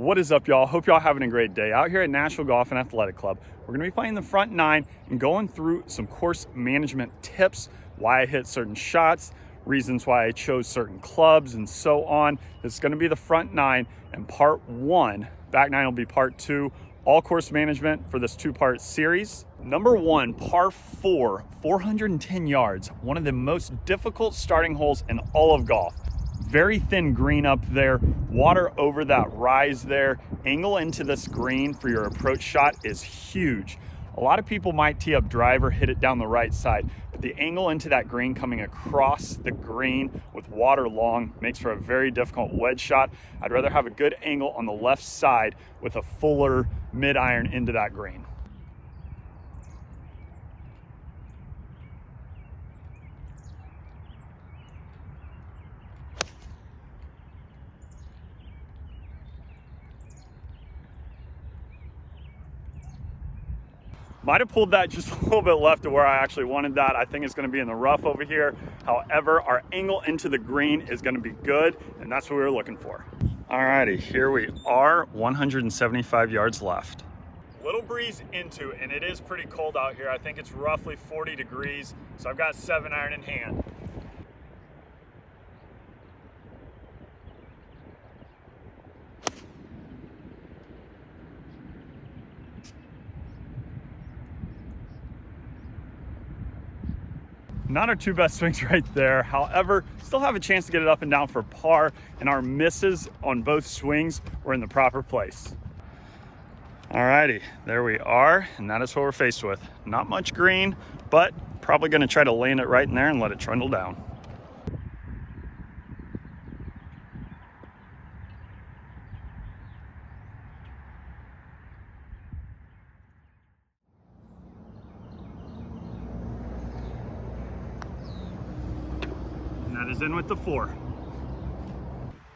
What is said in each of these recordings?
What is up, y'all? Hope y'all having a great day. Out here at Nashville Golf and Athletic Club, we're gonna be playing the front nine and going through some course management tips, why I hit certain shots, reasons why I chose certain clubs, and so on. This is gonna be the front nine and part one. Back nine will be part two. All course management for this two-part series. Number one, par four, 410 yards. One of the most difficult starting holes in all of golf. Very thin green up there, water over that rise there. Angle into this green for your approach shot is huge. A lot of people might tee up driver, hit it down the right side, but the angle into that green coming across the green with water long makes for a very difficult wedge shot. I'd rather have a good angle on the left side with a fuller mid iron into that green. Might have pulled that just a little bit left to where I actually wanted that. I think it's going to be in the rough over here. However, our angle into the green is going to be good, and that's what we were looking for. Alrighty, here we are, 175 yards left. Little breeze into, and it is pretty cold out here. I think it's roughly 40 degrees, so I've got 7-iron in hand. Not our two best swings right there. However, still have a chance to get it up and down for par, and our misses on both swings were in the proper place. Alrighty, there we are, and that is what we're faced with. Not much green, but probably gonna try to land it right in there and let it trundle down. That is in with the 4.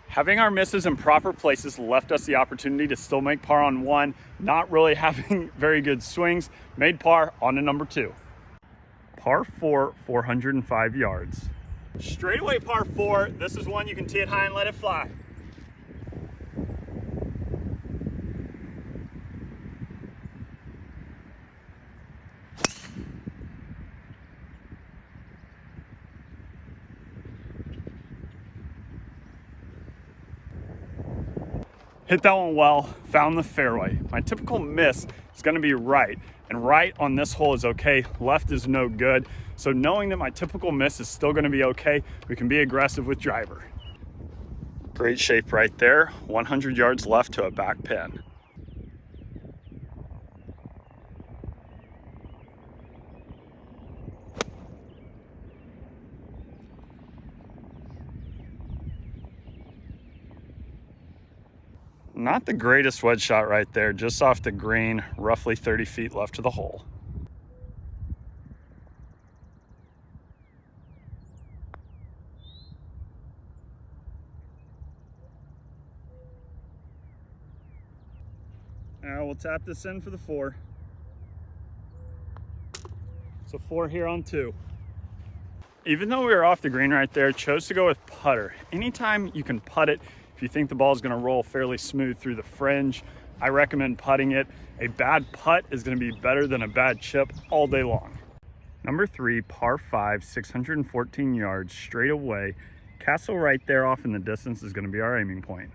Having our misses in proper places left us the opportunity to still make par on 1, not really having very good swings, made par on to number 2. Par 4, 405 yards. Straightaway par 4, this is one you can tee it high and let it fly. Hit that one well, found the fairway. My typical miss is gonna be right, and right on this hole is okay, left is no good. So knowing that my typical miss is still gonna be okay, we can be aggressive with driver. Great shape right there, 100 yards left to a back pin. Not the greatest wedge shot right there, just off the green, roughly 30 feet left to the hole. Now we'll tap this in for the 4. So 4 here on 2. Even though we were off the green right there, chose to go with putter. Anytime you can putt it, if you think the ball is going to roll fairly smooth through the fringe, I recommend putting it. A bad putt is going to be better than a bad chip all day long. Number 3, par 5, 614 yards straight away. Castle right there off in the distance is going to be our aiming point.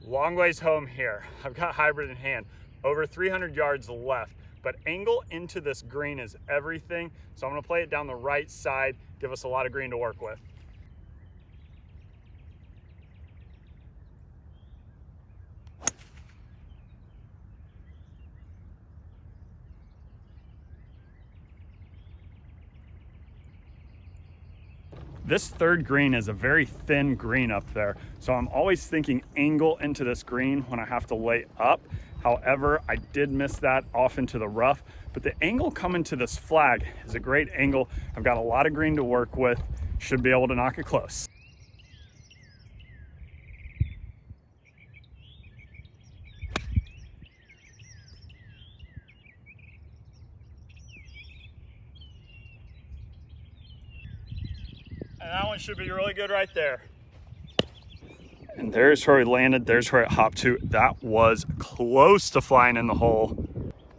Long ways home here. I've got hybrid in hand. Over 300 yards left, but angle into this green is everything. So I'm gonna play it down the right side, give us a lot of green to work with. This third green is a very thin green up there, so I'm always thinking angle into this green when I have to lay up. However, I did miss that off into the rough, but the angle coming to this flag is a great angle. I've got a lot of green to work with, should be able to knock it close. that one should be really good right there. And there's where we landed. There's where it hopped to. That was close to flying in the hole.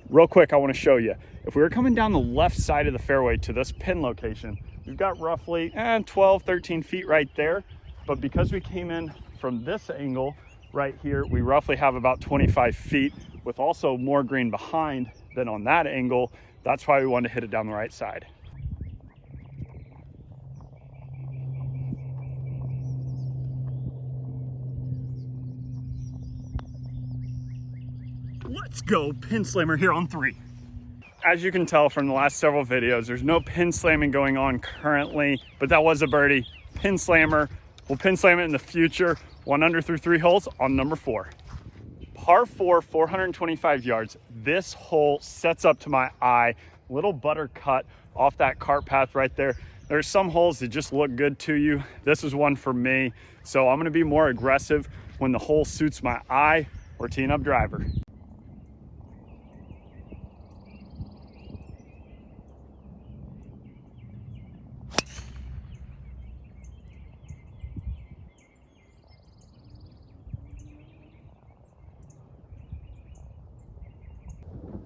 Real quick, I want to show you. If we were coming down the left side of the fairway to this pin location, we've got roughly 12, 13 feet right there. But because we came in from this angle right here, we roughly have about 25 feet with also more green behind than on that angle. That's why we wanted to hit it down the right side. Let's go pin slammer here on 3. As you can tell from the last several videos, there's no pin slamming going on currently, but that was a birdie. Pin slammer. We'll pin slam it in the future. 1 under through 3 holes on number 4. Par 4, 425 yards. This hole sets up to my eye. Little butter cut off that cart path right there. There's some holes that just look good to you. This is one for me. So I'm gonna be more aggressive when the hole suits my eye. We're teeing up driver.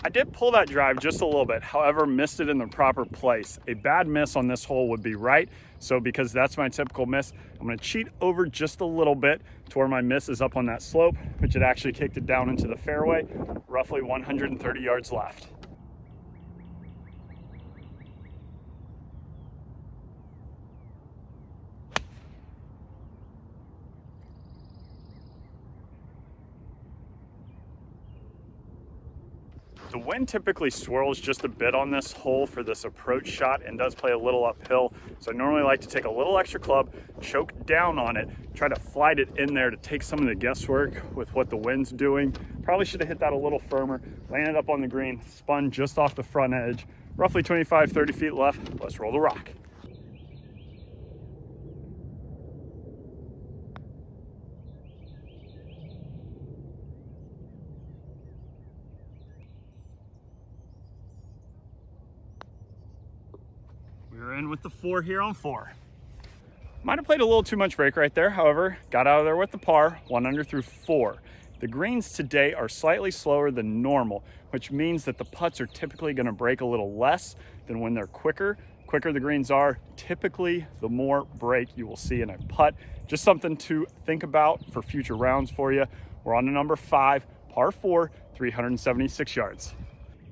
I did pull that drive just a little bit, however, missed it in the proper place. A bad miss on this hole would be right. So because that's my typical miss, I'm gonna cheat over just a little bit to where my miss is up on that slope, which it actually kicked it down into the fairway, roughly 130 yards left. The wind typically swirls just a bit on this hole for this approach shot and does play a little uphill. So I normally like to take a little extra club, choke down on it, try to flight it in there to take some of the guesswork with what the wind's doing. Probably should have hit that a little firmer, landed up on the green, spun just off the front edge. Roughly 25, 30 feet left. Let's roll the rock. We're in with the 4 here on 4. Might have played a little too much break right there. However, got out of there with the par, 1 under through 4. The greens today are slightly slower than normal, which means that the putts are typically going to break a little less than when they're quicker. Quicker the greens are, typically the more break you will see in a putt. Just something to think about for future rounds for you. We're on to number 5, par 4, 376 yards.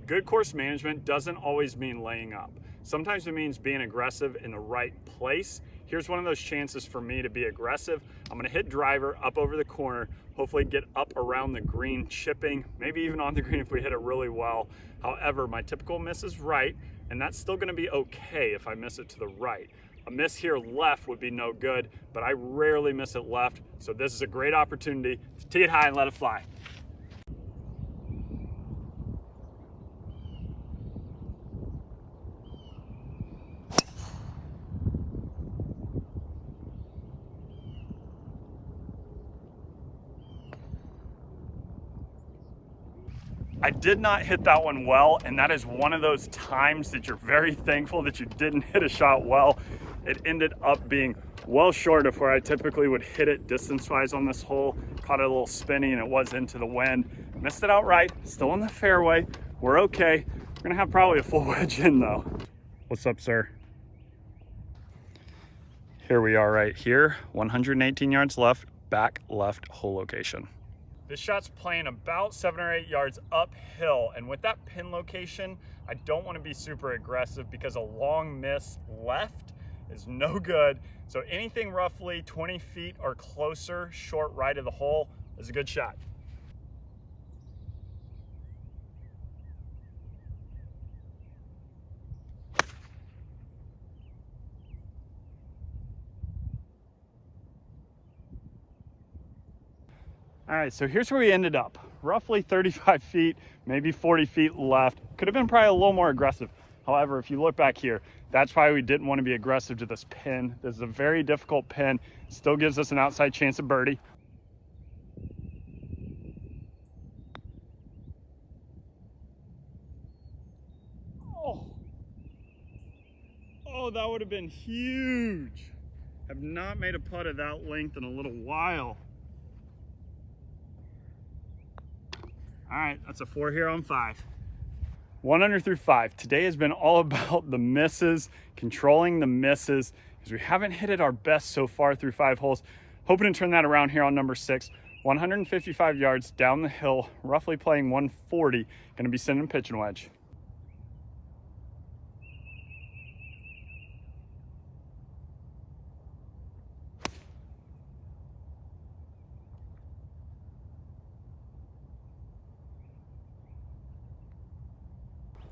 Good course management doesn't always mean laying up. Sometimes it means being aggressive in the right place. Here's one of those chances for me to be aggressive. I'm gonna hit driver up over the corner, hopefully get up around the green chipping, maybe even on the green if we hit it really well. However, my typical miss is right, and that's still gonna be okay if I miss it to the right. A miss here left would be no good, but I rarely miss it left, so this is a great opportunity to tee it high and let it fly. I did not hit that one well, and that is one of those times that you're very thankful that you didn't hit a shot well. It ended up being well short of where I typically would hit it distance-wise on this hole. Caught it a little spinny and it was into the wind. Missed it outright, still in the fairway. We're okay. We're gonna have probably a full wedge in though. What's up, sir? Here we are right here, 118 yards left, back left hole location. This shot's playing about 7 or 8 yards uphill, and with that pin location, I don't want to be super aggressive because a long miss left is no good. So anything roughly 20 feet or closer, short right of the hole, is a good shot. All right, so here's where we ended up. Roughly 35 feet, maybe 40 feet left. Could have been probably a little more aggressive. However, if you look back here, that's why we didn't want to be aggressive to this pin. This is a very difficult pin. Still gives us an outside chance of birdie. Oh, that would have been huge. Have not made a putt of that length in a little while. All right, that's a 4 here on 5. 1 under through 5. Today has been all about the misses, controlling the misses, because we haven't hit it our best so far through 5 holes. Hoping to turn that around here on number 6. 155 yards down the hill, roughly playing 140. Going to be sending pitch and wedge.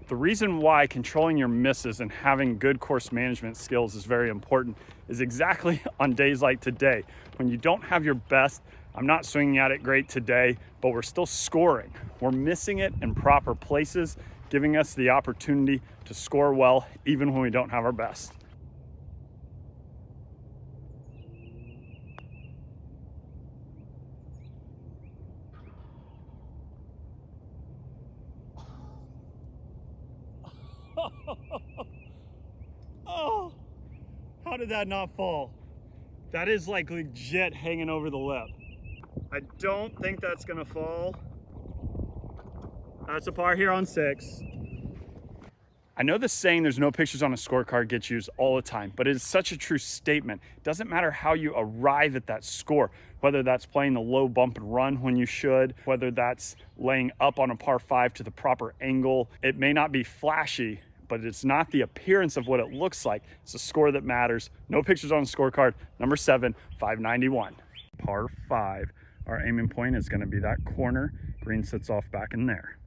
The reason why controlling your misses and having good course management skills is very important is exactly on days like today. When you don't have your best, I'm not swinging at it great today, but we're still scoring. We're missing it in proper places, giving us the opportunity to score well, even when we don't have our best. Oh, how did that not fall? That is like legit hanging over the lip. I don't think that's gonna fall. That's a par here on 6. I know the saying there's no pictures on a scorecard gets used all the time, but it is such a true statement. It doesn't matter how you arrive at that score, whether that's playing the low bump and run when you should, whether that's laying up on a par 5 to the proper angle. It may not be flashy, but it's not the appearance of what it looks like. It's the score that matters. No pictures on the scorecard. Number 7, 591. Par 5. Our aiming point is gonna be that corner. Green sits off back in there.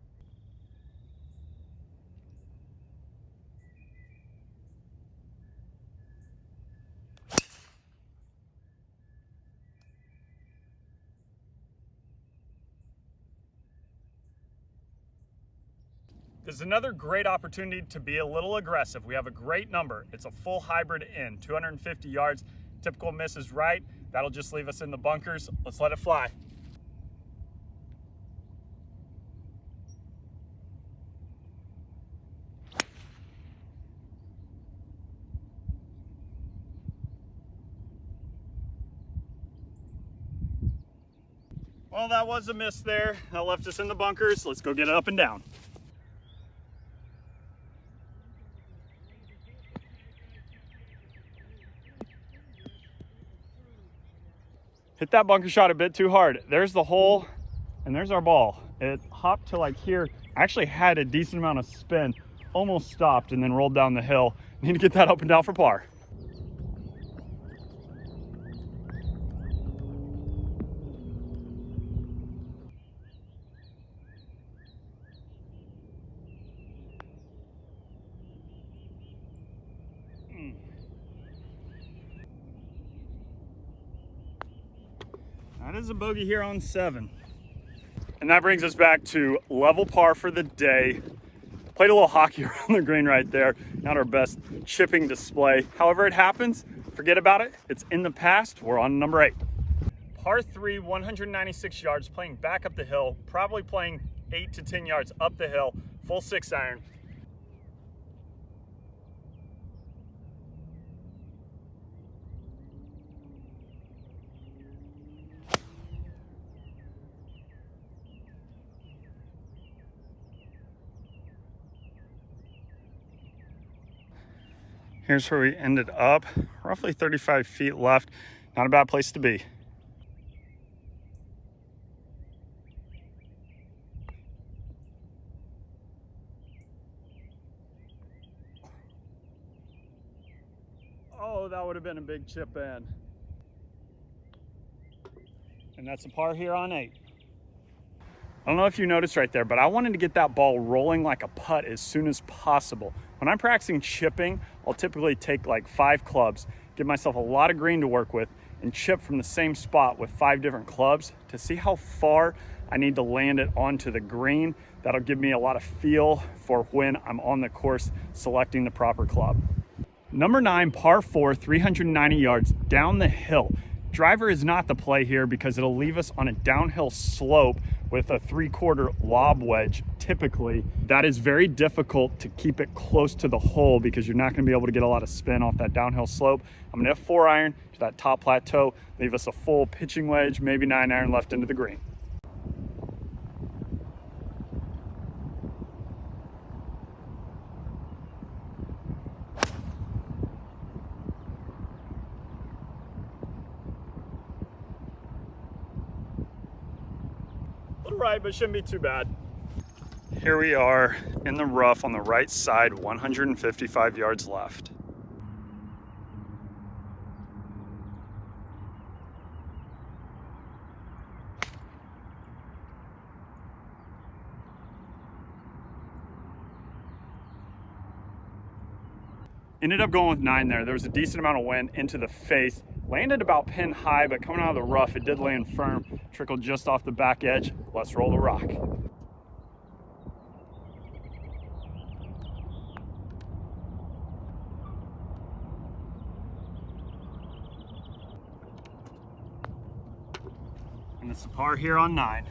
This is another great opportunity to be a little aggressive. We have a great number. It's a full hybrid in, 250 yards. Typical miss is right. That'll just leave us in the bunkers. Let's let it fly. Well, that was a miss there. That left us in the bunkers. Let's go get it up and down. Hit that bunker shot a bit too hard. There's the hole, and there's our ball. It hopped to like here. Actually had a decent amount of spin, almost stopped, and then rolled down the hill. Need to get that up and down for par. That is a bogey here on 7. And that brings us back to level par for the day. Played a little hockey around the green right there. Not our best chipping display. However it happens, forget about it. It's in the past. We're on number 8. Par 3, 196 yards, playing back up the hill. Probably playing 8 to 10 yards up the hill. Full 6-iron. Here's where we ended up, roughly 35 feet left. Not a bad place to be. Oh, that would have been a big chip in. And that's a par here on 8. I don't know if you noticed right there, but I wanted to get that ball rolling like a putt as soon as possible. When I'm practicing chipping, I'll typically take like 5 clubs, give myself a lot of green to work with, and chip from the same spot with 5 different clubs to see how far I need to land it onto the green. That'll give me a lot of feel for when I'm on the course selecting the proper club. Number 9, par 4, 390 yards down the hill. Driver is not the play here because it'll leave us on a downhill slope with a 3/4 lob wedge, typically, that is very difficult to keep it close to the hole because you're not gonna be able to get a lot of spin off that downhill slope. I'm gonna have 4-iron to that top plateau, leave us a full pitching wedge, maybe 9-iron left into the green. Little right, but shouldn't be too bad. Here we are in the rough on the right side, 155 yards left. Ended up going with 9 there. There was a decent amount of wind into the face. Landed about pin high, but coming out of the rough, it did land firm. Trickled just off the back edge. Let's roll the rock. And it's a par here on 9.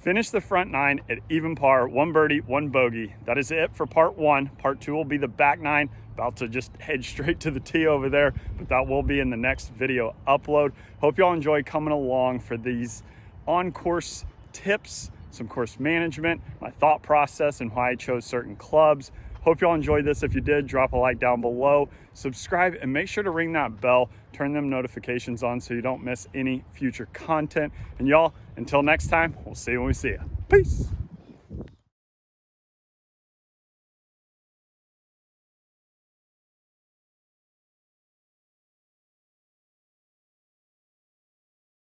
Finished the front 9 at even par, 1 birdie, 1 bogey. That is it for part 1. Part 2 will be the back 9. About to just head straight to the tee over there, but that will be in the next video upload. Hope y'all enjoy coming along for these on-course tips, some course management, my thought process and why I chose certain clubs. Hope y'all enjoyed this. If you did, drop a like down below, subscribe, and make sure to ring that bell, turn them notifications on so you don't miss any future content. And y'all, until next time, we'll see you when we see you. Peace.